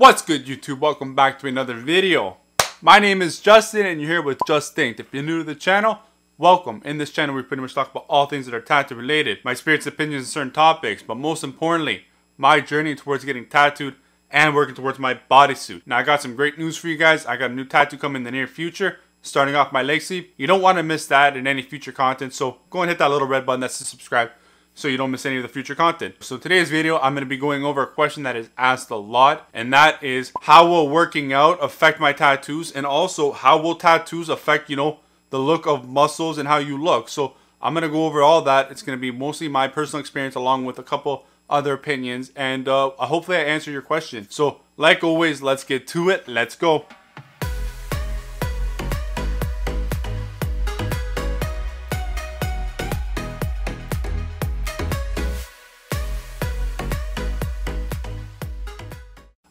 What's good, YouTube? Welcome back to another video. My name is Justin and you're here with JustInkD. If you're new to the channel, welcome. In this channel we pretty much talk about all things that are tattoo related, my experience, opinions on certain topics, but most importantly, my journey towards getting tattooed and working towards my bodysuit. Now I got some great news for you guys. I got a new tattoo coming in the near future, starting off my leg sleeve. You don't want to miss that in any future content, so go and hit that little red button that's to subscribe so you don't miss any of the future content. So today's video, I'm going to be going over a question that is asked a lot, and that is, how will working out affect my tattoos? And also, how will tattoos affect, the look of muscles and how you look? So I'm going to go over all that. It's going to be mostly my personal experience along with a couple other opinions, and hopefully I answer your question. So like always, let's get to it. Let's go.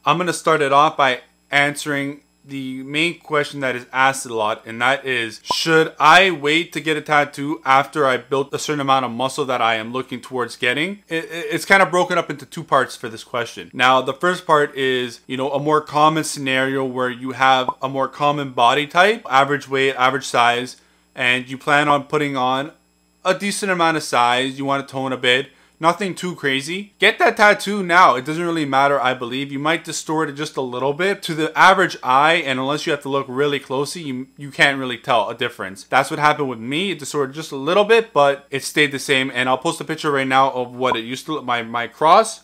I'm going to start it off by answering the main question that is asked a lot, and that is, should I wait to get a tattoo after I built a certain amount of muscle that I am looking towards getting? It's kind of broken up into two parts for this question. Now, the first part is, a more common scenario where you have a more common body type, average weight, average size, and you plan on putting on a decent amount of size. You want to tone a bit. Nothing too crazy. Get that tattoo now. It doesn't really matter, I believe. You might distort it just a little bit. To the average eye, and unless you have to look really closely, you can't really tell a difference. That's what happened with me. It distorted just a little bit, but it stayed the same. And I'll post a picture right now of what it used to look, my cross,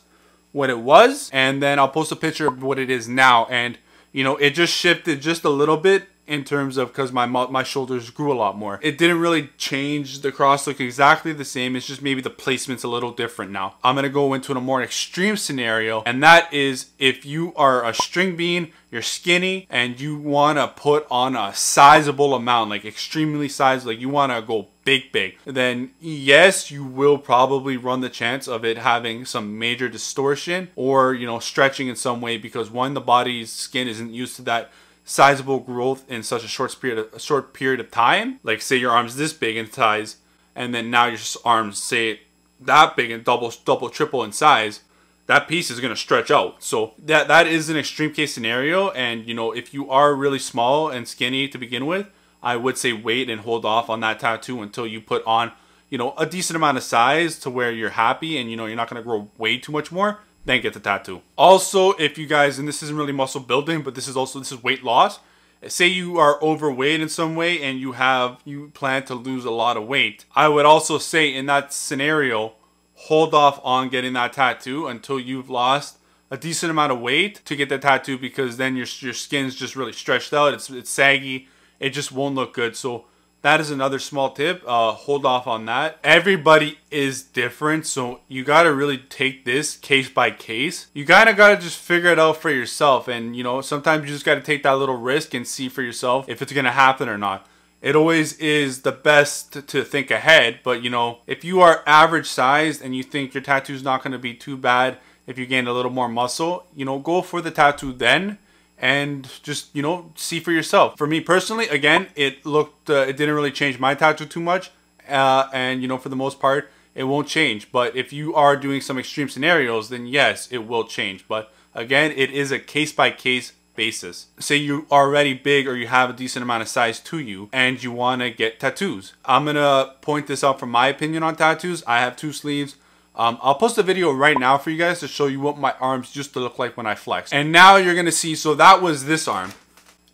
what it was. And then I'll post a picture of what it is now. And, it just shifted just a little bit in terms of, because my shoulders grew a lot more. It didn't really change the cross look exactly the same. It's just maybe the placement's a little different now. I'm going to go into a more extreme scenario, and that is if you are a string bean, you're skinny, and you want to put on a sizable amount, like extremely sized, like you want to go big, then yes, you will probably run the chance of it having some major distortion or, stretching in some way, because one, the body's skin isn't used to that sizable growth in such a short period of time. Like, say your arm's this big in size, and then now your arms say that big and double, triple in size. That piece is going to stretch out. So that is an extreme case scenario. And if you are really small and skinny to begin with, I would say wait and hold off on that tattoo until you put on a decent amount of size to where you're happy and you're not going to grow way too much more. Then get the tattoo. Also, if you guys, and this isn't really muscle building, but this is weight loss. Say you are overweight in some way and you plan to lose a lot of weight. I would also say in that scenario, hold off on getting that tattoo until you've lost a decent amount of weight to get the tattoo, because then your skin's just really stretched out. It's saggy. It just won't look good. So that is another small tip. Hold off on that. Everybody is different, so you got to really take this case by case. You kind of got to just figure it out for yourself, and sometimes you just got to take that little risk and see for yourself if it's going to happen or not. It always is the best to think ahead, but if you are average sized and you think your tattoo's not going to be too bad if you gain a little more muscle, go for the tattoo then. And just, see for yourself. For me personally, again, it didn't really change my tattoo too much. And, for the most part, it won't change. But if you are doing some extreme scenarios, then yes, it will change. But again, it is a case-by-case basis. Say you are already big or you have a decent amount of size to you and you want to get tattoos. I'm going to point this out from my opinion on tattoos. I have 2 sleeves. I'll post a video right now for you guys to show you what my arms used to look like when I flex. And now you're going to see, so that was this arm.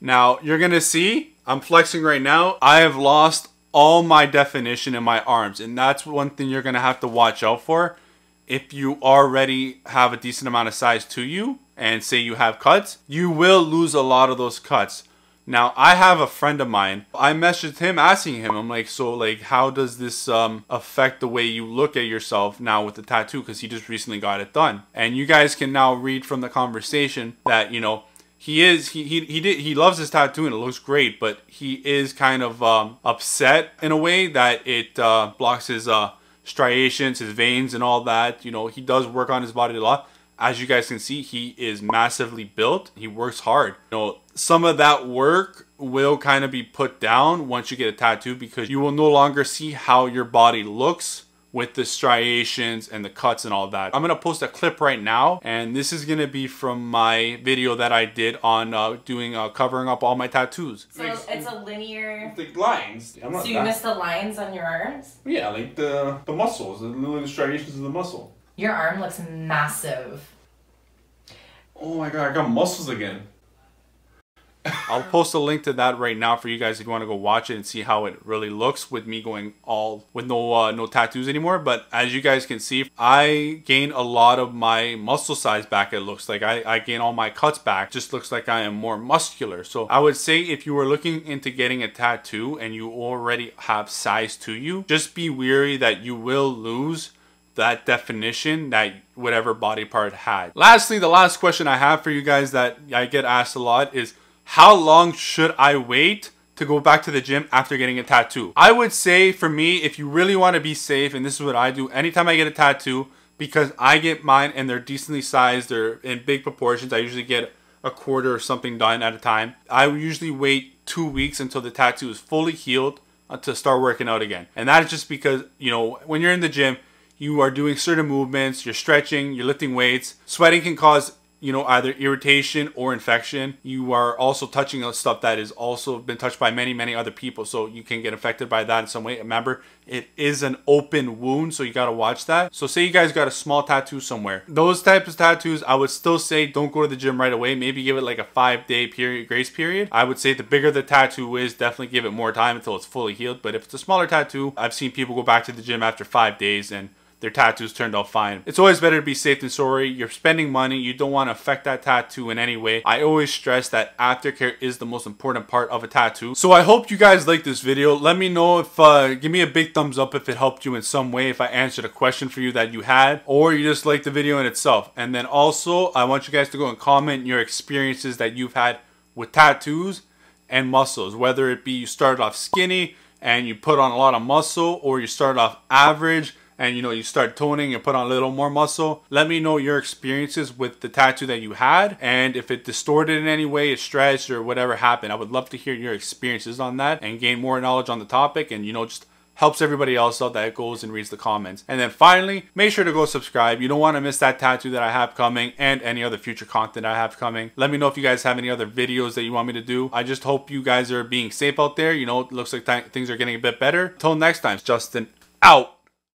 Now you're going to see, I'm flexing right now. I have lost all my definition in my arms. And that's one thing you're going to have to watch out for. If you already have a decent amount of size to you and say you have cuts, you will lose a lot of those cuts. Now, I have a friend of mine. I messaged him asking him, I'm like, so how does this affect the way you look at yourself now with the tattoo? Because he just recently got it done. And you guys can now read from the conversation that, he loves his tattoo and it looks great, but he is kind of upset in a way that it blocks his striations, his veins and all that. He does work on his body a lot. As you guys can see, he is massively built. He works hard. Some of that work will kind of be put down once you get a tattoo, because you will no longer see how your body looks with the striations and the cuts and all that. I'm gonna post a clip right now, and this is gonna be from my video that I did on covering up all my tattoos. So it's a linear... The lines. So you missed the lines on your arms? Yeah, like the muscles, the little striations of the muscle. Your arm looks massive. Oh my god, I got muscles again. I'll post a link to that right now for you guys if you want to go watch it and see how it really looks with me going all with no tattoos anymore. But as you guys can see, I gained a lot of my muscle size back. It looks like I gained all my cuts back. Just looks like I am more muscular. So I would say if you were looking into getting a tattoo and you already have size to you, just be wary that you will lose that definition that whatever body part had. Lastly, the last question I have for you guys that I get asked a lot is, how long should I wait to go back to the gym after getting a tattoo? I would say for me, if you really want to be safe, and this is what I do anytime I get a tattoo, because I get mine and they're decently sized, they're in big proportions, I usually get a quarter or something done at a time. I usually wait 2 weeks until the tattoo is fully healed to start working out again. And that is just because, you know, when you're in the gym, you are doing certain movements, you're stretching, you're lifting weights. Sweating can cause, you know, either irritation or infection. You are also touching on stuff that has also been touched by many other people, so you can get affected by that in some way. Remember, it is an open wound, so you got to watch that. So say you guys got a small tattoo somewhere. Those types of tattoos, I would still say don't go to the gym right away. Maybe give it like a 5-day period, grace period. I would say the bigger the tattoo is, definitely give it more time until it's fully healed. But if it's a smaller tattoo, I've seen people go back to the gym after 5 days and their tattoos turned out fine. It's always better to be safe than sorry. You're spending money. You don't want to affect that tattoo in any way. I always stress that aftercare is the most important part of a tattoo. So I hope you guys like this video. Let me know if, give me a big thumbs up if it helped you in some way, if I answered a question for you that you had, or you just liked the video in itself. And then also, I want you guys to go and comment your experiences that you've had with tattoos and muscles, whether it be you started off skinny and you put on a lot of muscle, or you started off average and you know you start toning and put on a little more muscle. Let me know your experiences with the tattoo that you had, and if it distorted in any way, it stretched or whatever happened. I would love to hear your experiences on that and gain more knowledge on the topic, and you know, just helps everybody else out that goes and reads the comments. And then finally, make sure to go subscribe. You don't want to miss that tattoo that I have coming and any other future content I have coming. Let me know if you guys have any other videos that you want me to do. I just hope you guys are being safe out there. You know, it looks like things are getting a bit better. Till next time, Justin out.